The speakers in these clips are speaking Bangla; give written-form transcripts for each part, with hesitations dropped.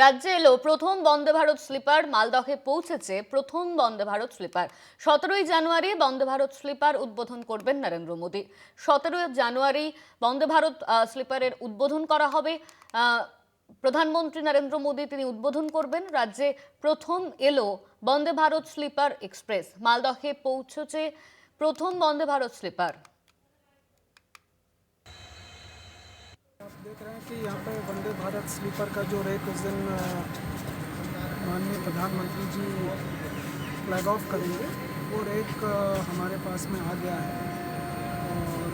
রাজ্যে এলো প্রথম বন্দে ভারত স্লিপার। মালদহে পৌঁছেছে প্রথম বন্দে ভারত স্লিপার। 17ই জানুয়ারি বন্দে ভারত স্লিপার উদ্বোধন করবেন নরেন্দ্র মোদী। 17 জানুয়ারি বন্দে ভারত স্লিপারের উদ্বোধন করা হবে। প্রধানমন্ত্রী নরেন্দ্র মোদী তিনি উদ্বোধন করবেন। রাজ্যে প্রথম এলো বন্দে ভারত স্লিপার এক্সপ্রেস। মালদহে পৌঁছেছে প্রথম বন্দে ভারত স্লিপার। आप देख रहे हैं कि यहाँ पे वंदे भारत स्लीपर का जो रेक उस दिन माननीय प्रधानमंत्री जी फ्लैग ऑफ करेंगे, वो रेक हमारे पास में आ गया है और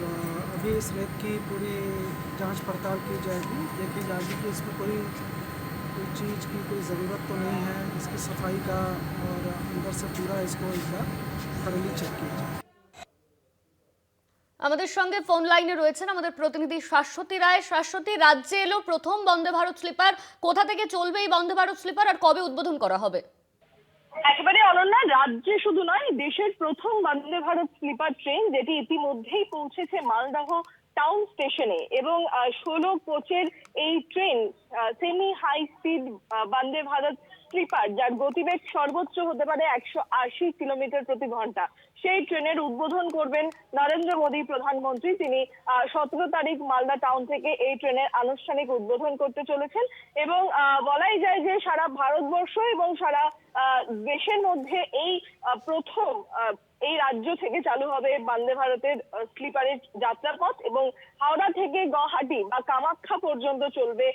अभी इस रेक की पूरी जांच पड़ताल की जाएगी। देखी जाएगी कि इसमें कोई चीज़ की कोई ज़रूरत तो नहीं है, इसकी सफाई का और अंदर से पूरा इसको एक बार थॉरली चेक किया जाए। আমাদের সঙ্গে ফোন লাইনে রয়েছেন আমাদের প্রতিনিধি শাশ্বতী রায়। শাশ্বতী, রাজ্যে এলো প্রথম বন্দে ভারত স্লিপার। কোথা থেকে চলবে এই বন্দে ভারত স্লিপার আর কবে উদ্বোধন করা হবে? একেবারে অনন্যা, রাজ্যে শুধু নয়, দেশের প্রথম বন্দে ভারত স্লিপার ট্রেন যেটি ইতিমধ্যেই পৌঁছেছে মালদহ টাউন স্টেশনে এবং 16 কোচের এই train semi high speed Vande Bharat sleeper, যার গতিবেগ সর্বোচ্চ হতে পারে 180 কিলোমিটার প্রতি ঘন্টা, সেই ট্রেনের উদ্বোধন করবেন নরেন্দ্র মোদী প্রধানমন্ত্রী। তিনি 17 তারিখ মালদা টাউন থেকে এই ট্রেনের আনুষ্ঠানিক উদ্বোধন করতে চলেছেন এবং বলাই যায় যে সারা ভারতবর্ষ এবং সারা দেশের মধ্যে এই প্রথম এই রাজ্য থেকে চালু হবে বন্দে ভারতের স্লিপারের যাত্রাপথ এবং হাওড়া থেকে গুয়াহাটি বা কামাখ্যা পর্যন্ত চলবে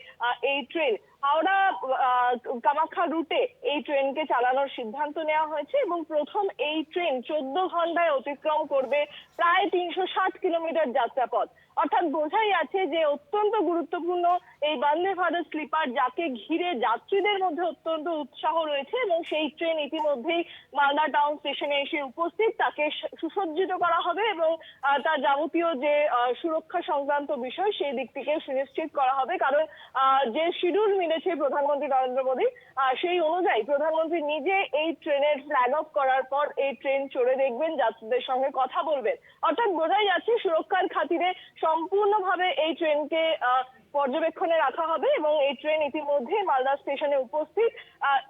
এই ট্রেন। হাওড়া কামাখ্যা রুটে এই ট্রেনকে চালানোর সিদ্ধান্ত নেওয়া হয়েছে এবং প্রথম এই ট্রেন 14 ঘন্টায় অতিক্রম করবে প্রায় 360 কিলোমিটার যাত্রাপথ। অর্থাৎ বোঝাই আছে যে অত্যন্ত গুরুত্বপূর্ণ এই বন্দে ভারত স্লিপার, যাকে ঘিরে যাত্রীদের মধ্যে অত্যন্ত উৎসাহ রয়েছে এবং সেই ট্রেন ইতিমধ্যেই মালদা টাউন স্টেশনে এসে উপস্থিত। তাকে সুসজ্জিত করা হবে এবং তার যাবতীয় যে সুরক্ষা সংক্রান্ত বিষয় সেই দিক থেকে সুনিশ্চিত করা হবে, কারণ যে শিডিউল মিলেছে প্রধানমন্ত্রী নরেন্দ্র মোদী সেই অনুযায়ী প্রধানমন্ত্রী নিজে এই ট্রেনের ফ্ল্যাগ অফ করার পর এই ট্রেন চড়ে দেখবেন, যাত্রীদের সঙ্গে কথা বলবেন। অর্থাৎ বোঝাই যাচ্ছে সুরক্ষার খাতিরে সম্পূর্ণভাবে এই ট্রেনকে পর্যবেক্ষণে রাখা হবে এবং এই ট্রেন ইতিমধ্যে মালদা স্টেশনে উপস্থিত।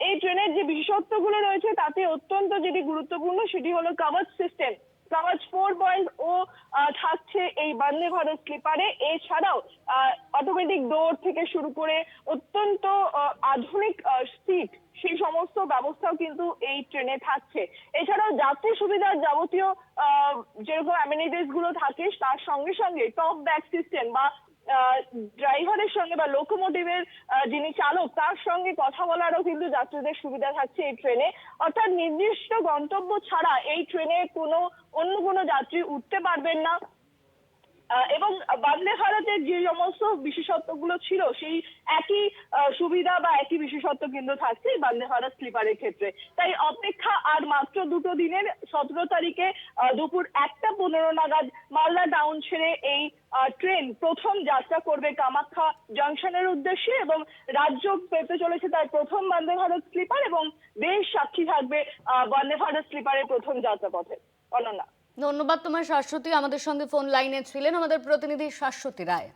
এই ট্রেনের যে বিশেষত্বগুলো রয়েছে তাতে অত্যন্ত যেটি গুরুত্বপূর্ণ সেটি হলো কভাচ সিস্টেম। কভাচ 4.0 থাকছে এই বন্দে ভারত স্লিপারে। এছাড়াও অটোমেটিক ডোর থেকে শুরু করে অত্যন্ত আধুনিক সিট, সেই সমস্ত ব্যবস্থাও কিন্তু এই ট্রেনে থাকছে। এছাড়াও যাত্রী সুবিধার যাবতীয় যেরকম অ্যামেনিটিস গুলো থাকে তার সঙ্গে সঙ্গে টপ ব্যাগ সিস্টেম বা ড্রাইভারের সঙ্গে বা লোকোমোটিভের যিনি চালক তার সঙ্গে কথা বলারও কিন্তু যাত্রীদের সুবিধা থাকছে এই ট্রেনে। অর্থাৎ নির্দিষ্ট গন্তব্য ছাড়া এই ট্রেনে অন্য কোনো যাত্রী উঠতে পারবেন না এবং বন্দে ভারতের যে সমস্ত বিশেষত্বগুলো ছিল সেই একই সুবিধা বা একই বিশেষত্ব কিন্তু থাকছে এই বন্দে ভারত স্লিপারের ক্ষেত্রে। তাই অপেক্ষা আর মাত্র 2 দিনের। 17 তারিখে দুপুর 1:15 নাগাদ মালদা টাউন ছেড়ে এই ট্রেন প্রথম যাত্রা করবে কামাখ্যা জংশনের উদ্দেশ্যে এবং রাজ্য পেতে চলেছে তার প্রথম বন্দে ভারত স্লিপার এবং দেশ সাক্ষী থাকবে বন্দে ভারত স্লিপারের প্রথম যাত্রাপথে। অনন্যা, ধন্যবাদ তোমার শাশ্বতী। আমাদের সঙ্গে ফোন লাইনে ছিলেন আমাদের প্রতিনিধি শাশ্বতী রায়।